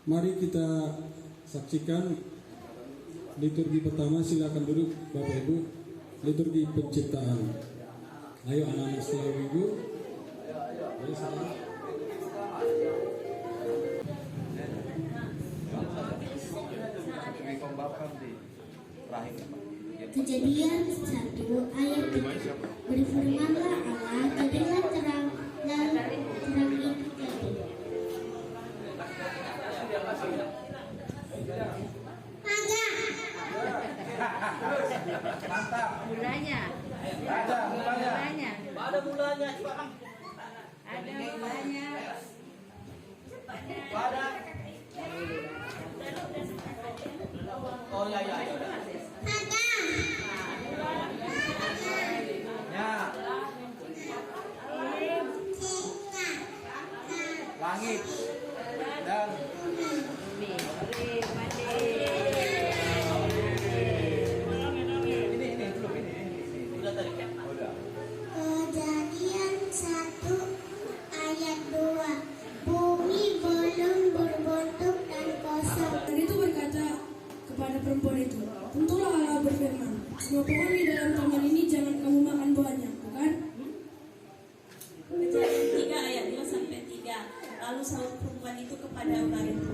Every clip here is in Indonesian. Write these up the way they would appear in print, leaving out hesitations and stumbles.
Mari kita saksikan liturgi pertama. Silakan duduk Bapak Ibu. Liturgi penciptaan. Ayo anak-anak setelah Ibu. Ayo saudara. Kejadian 1 ayat 7. Berfirmanlah Allah, jadilah terang, dan terang itu jadi. Mantap. Mulanya. Ada mulanya. Mulanya. Ada mulanya. Ada mulanya. Ada. Oh ya ya ya. Ya. Langit dan Bumi. ini belum ini. Udah tadi. Udah. Kejadian 1 ayat 2. Bumi belum berbentuk dan kosong. Dan itu berkata kepada perempuan itu, tentulah Allah berfirman, semua pohon di dalam taman ini jangan kamu makan buahnya, bukan? Kejadian 3 ayat 2 sampai 3. Lalu sahut perempuan itu kepada ular itu,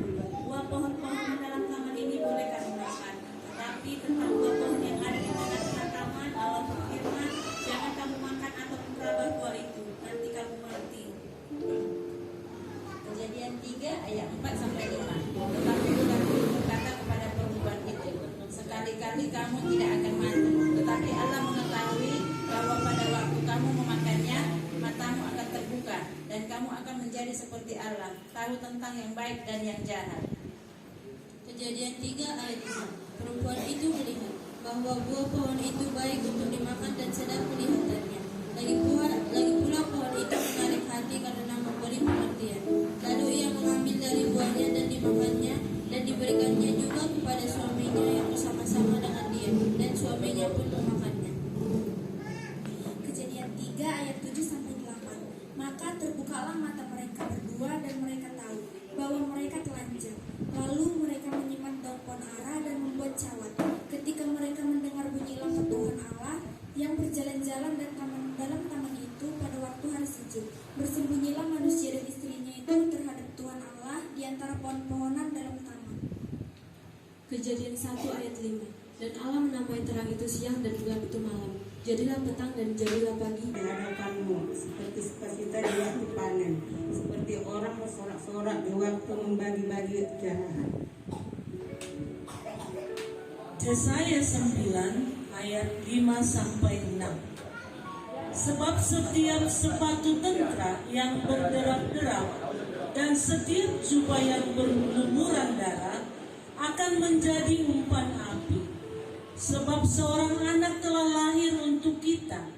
buah pohon-pohon di dalam taman ini boleh kamu makan, tetapi tentang buah pohon yang ada di tengah-tengah taman, Allah berfirman, jangan kamu makan ataupun merabah buah itu, nanti kamu mati. Kejadian 3 ayat 4 sampai 5. Tetapi ular itu berkata kepada perempuan itu, sekali-kali kamu tidak akan mati, tetapi Allah mengetahui bahwa pada waktu kamu memakannya, matamu akan terbuka dan kamu akan menjadi seperti Allah, tahu tentang yang baik dan yang jahat. Kejadian 3 ayat 5. Perempuan itu melihat bahwa buah pohon itu baik untuk dimakan dan sedap kelihatannya. Lagi pula pohon itu menarik hati karena memberi pengertian. Lalu ia mengambil dari buahnya dan dimakannya, dan diberikannya juga kepada suaminya yang bersama-sama dengan dia, dan suaminya pun memakannya. Kejadian 3 ayat 7 sampai 8. Maka terbukalah mata mereka berdua dan mereka tahu bahwa mereka telanjang. Lalu mereka menyimpan daun pohon ara dan membuat cawat. Ketika mereka mendengar bunyi langkah Tuhan Allah yang berjalan-jalan dan dalam taman itu pada waktu hari sejuk, bersembunyilah manusia dan istrinya itu terhadap Tuhan Allah di antara pohon-pohonan dalam taman. Kejadian 1 ayat 5. Dan Allah menamai terang itu siang dan gelap itu malam. Jadilah petang dan jadilah pagi di hadapanmu, seperti sukacita di waktu panen, seperti orang bersorak-sorak di waktu membagi-bagi jarahan. Yesaya 9 ayat 5 sampai 6. Sebab setiap sepatu tentara yang berderak-derak dan setiap jubah yang berlumuran darah akan menjadi umpan api. Sebab seorang anak telah lahir untuk kita,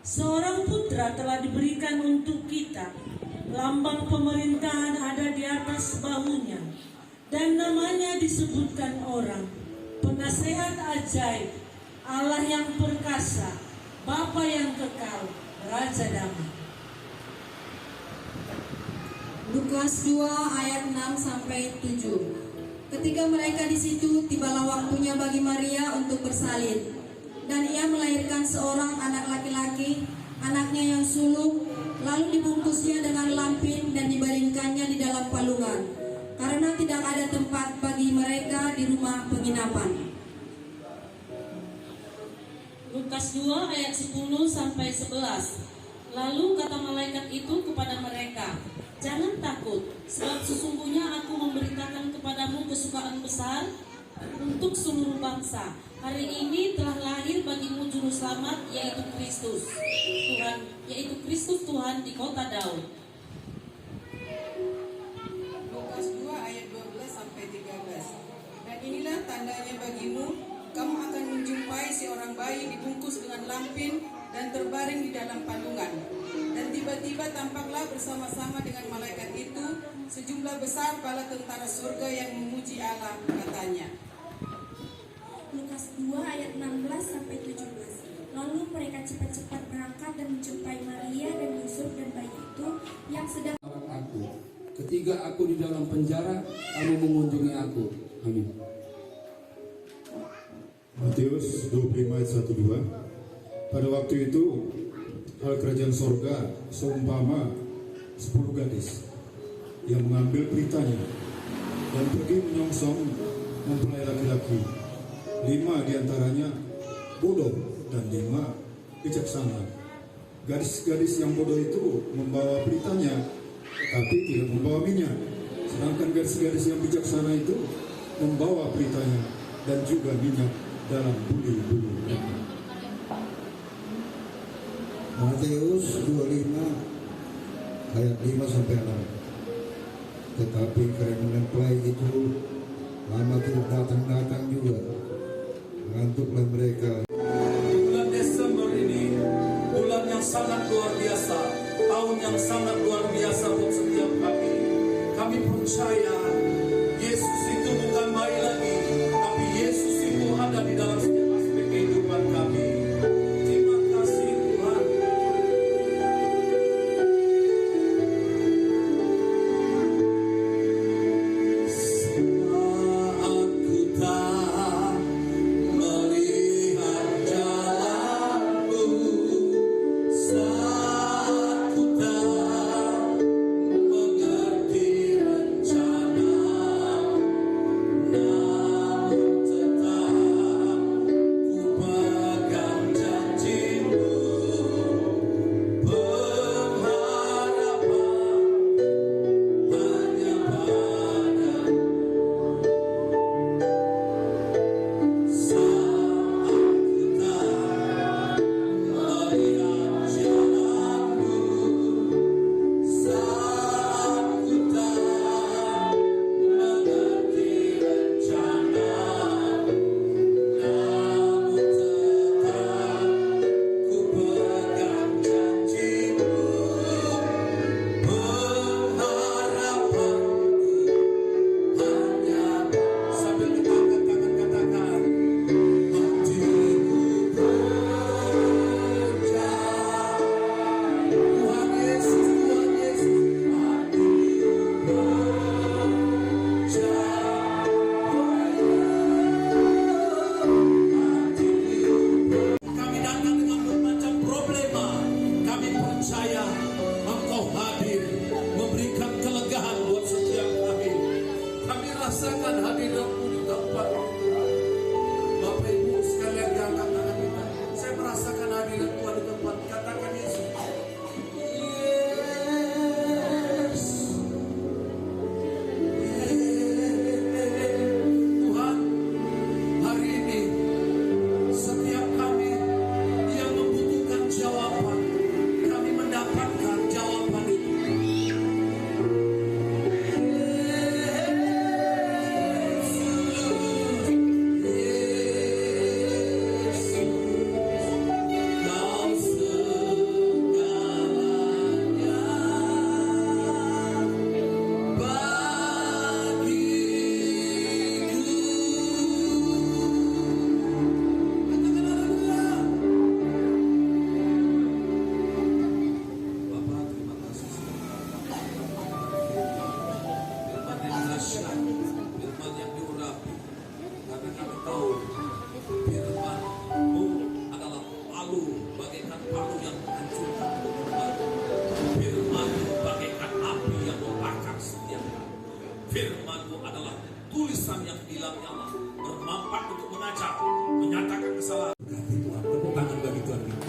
seorang putra telah diberikan untuk kita. Lambang pemerintahan ada di atas bahunya, dan namanya disebutkan orang, Penasehat ajaib, Allah yang perkasa, Bapa yang kekal, Raja damai. Lukas 2 ayat 6 sampai 7. Ketika mereka di situ, tibalah waktunya bagi Maria untuk bersalin, dan ia melahirkan seorang anak laki-laki, anaknya yang sulung, lalu dibungkusnya dengan lampin dan dibaringkannya di dalam palungan, karena tidak ada tempat bagi mereka di rumah penginapan. Lukas 2 ayat 10 sampai 11. Lalu kata malaikat itu kepada mereka, jangan takut, sebab sesungguhnya aku memberitakan kepadamu kesukaan besar untuk seluruh bangsa. Hari ini telah lahir bagimu juru selamat, yaitu Kristus Tuhan di kota Daud. Lukas 2 ayat 12 sampai 13. Dan inilah tandanya bagimu, kamu akan menjumpai seorang bayi dibungkus dengan lampin dan terbaring di dalam palungan. Dan tiba-tiba tampaklah bersama-sama dengan malaikat itu sejumlah besar bala tentara surga yang memuji Allah, katanya. Lukas 2 ayat 16 sampai 17. Lalu mereka cepat-cepat berangkat dan menjumpai Maria dan Yusuf dan bayi itu yang sedang aku. Ketika aku di dalam penjara, kamu mengunjungi aku. Amin. Matius 25 ayat 1-2. Pada waktu itu hal kerajaan sorga seumpama 10 gadis yang mengambil beritanya dan pergi menyongsong mempelai laki-laki. 5 diantaranya bodoh dan 5 bijaksana. Gadis-gadis yang bodoh itu membawa beritanya tetapi tidak membawa minyak, sedangkan gadis-gadis yang bijaksana itu membawa beritanya dan juga minyak dalam buli-buli. Matius 25 ayat 5-6. Tetapi karena mempelai itu lama tidak datang juga, mengantuklah mereka. Bulan Desember ini bulan yang sangat luar biasa, tahun yang sangat luar biasa buat setiap kami. Kami percaya Yesus itu bukan bayi lagi, tapi Yesus itu ada di dalam setiap aspek kehidupan kami. Terima kasih Tuhan. Saat ku tak melihat jalanmu, saat ku tak mengerti rencana, namun tetap ku pegang janjimu. Pengharapan hanya padamu. Saat ku tak melihat jalanmu, saat ku tak mengerti rencana, namun tetap ku pegang janjimu. Pengharapanku hanya sambil kita angkat tangan katakan, hatiku berjalan. Tuhan Yesus, Tuhan Yesus, hatiku berjalan. Kami datang dengan bermacam problema, kami percaya Engkau hadir, memberikan kelegaan buat setiap kami. Kami rasakan hadiratmu di tempat ini. Bapak Ibu sekalian diangkat tangan kita. Saya merasakan hadirat Tuhan di tempat. Katakan Yesus. Yes. Tuhan, hari ini setiap kami yang membutuhkan jawaban, kami mendapatkan jawaban itu. Kau segalanya bagiku. Bapak, terima kasih. Firman yang dahsyat, firman yang diurapi, karena kami tahu firman-Mu adalah palu, bagaikan palu yang menghancurkan kebenaran. Firman-Mu bagaikan api yang membakar setiap kami. Firman-Mu adalah tulisan yang hilang nyala, bermanfaat untuk mengajar, menyatakan kesalahan. Kasih Tuhan, tepuk tangan bagi Tuhan kita.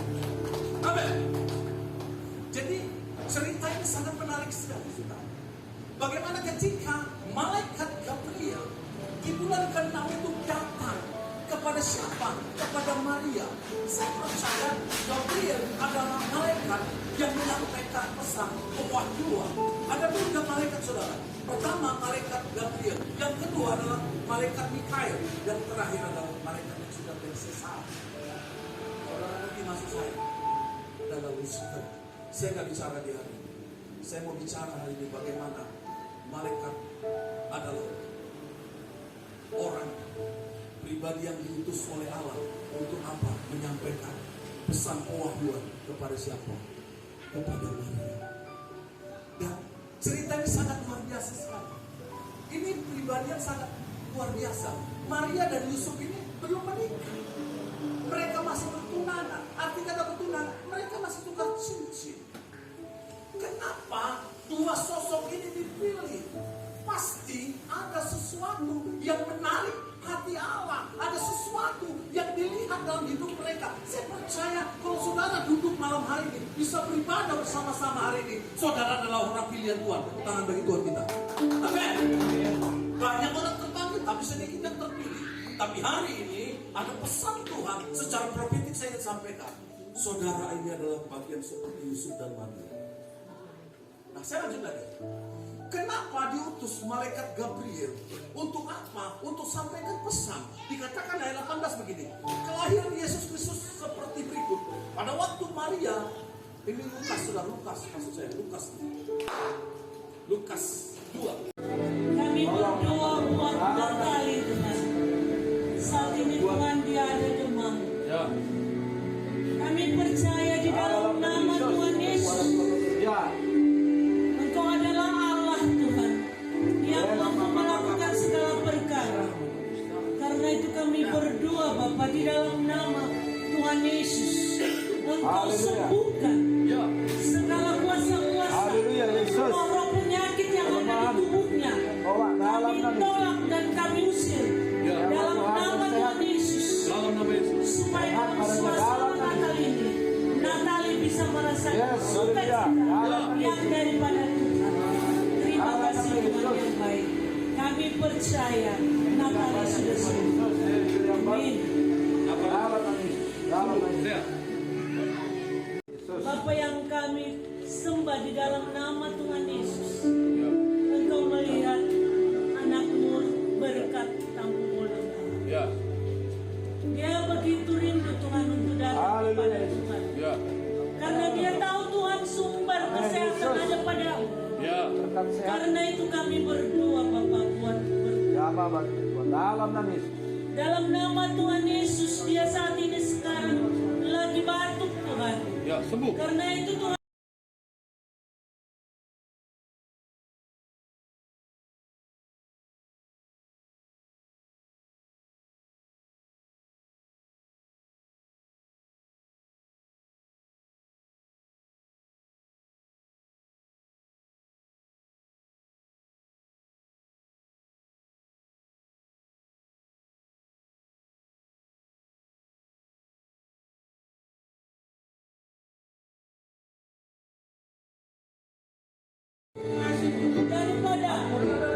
Amin. Jadi cerita ini sangat menarik sekali, saudara. Bagaimana ketika malaikat Gabriel di bulan ke-6 itu datang kepada siapa? Kepada Maria. Saya percaya Gabriel adalah malaikat yang menyampaikan pesan pewahyuan. Ada 3 malaikat, saudara. Pertama malaikat Gabriel, yang kedua adalah malaikat Mikael, yang terakhir adalah malaikat yang sudah bersesat. Saudara ngerti maksud saya? Adalah Lucifer. Saya nggak bicara di hari ini. Saya mau bicara hari ini bagaimana malaikat adalah orang pribadi yang diutus oleh Allah untuk apa? Menyampaikan pesan pewahyuan kepada siapa? Kepada Maria. Dan cerita ini sangat luar biasa sekali. Ini pribadi yang sangat luar biasa. Maria dan Yusuf ini belum menikah. Mereka masih bertunangan. Arti kata bertunangan, mereka masih tukar cincin. Kenapa dua sosok ini dipilih? Pasti ada sesuatu yang menarik hati Allah. Ada sesuatu yang dilihat dalam hidup mereka. Saya percaya kalau saudara duduk malam hari ini, bisa beribadah bersama-sama hari ini, saudara adalah orang pilihan Tuhan. Tepuk tangan bagi Tuhan kita. Amin. Banyak orang terpanggil, tapi sedikit yang terpilih. Tapi hari ini ada pesan Tuhan secara profetik saya ingin sampaikan. Saudara ini adalah bagian seperti Yusuf dan Maria. Nah, saya lanjut lagi. Kenapa diutus malaikat Gabriel? Untuk apa? Untuk sampaikan pesan. Dikatakan ayat 18 begini. Kelahiran Yesus Kristus seperti berikut. Pada waktu Maria, ini Lukas, saudara Lukas, maksud saya Lukas 2. Kami berdoa buat Natali Tuhan. Saat ini Tuhan dia ada demam. Kami percaya di dalam nama Tuhan Yesus. Engkau adalah Allah Tuhan yang mampu melakukan segala perkara. Karena itu kami berdoa Bapa di dalam nama Tuhan Yesus. Engkau sembuhkan segala kuasa-kuasa, roh penyakit yang ada di tubuhnya. Kami tolak dan kami usir dalam nama Tuhan Yesus. Supaya dalam suasana Natal ini, Natali bisa merasakan sukacita yang daripada Tuhan. Terima kasih Tuhan yang baik. Kami percaya Natali sudah sembuh. Amin. Bapa yang kami sembah di dalam nama Tuhan Yesus, Engkau melihat anakmu berkat tampung ulang tahun. Dia begitu rindu Tuhan untuk datang kepada Tuhan. Karena dia tahu Tuhan sumber kesehatan ada padamu. Karena itu kami berdoa Bapa buat dalam nama Tuhan Yesus, dia saat ini sekarang lagi batuk Tuhan. Sembuh. Karena itu Tuhan daripada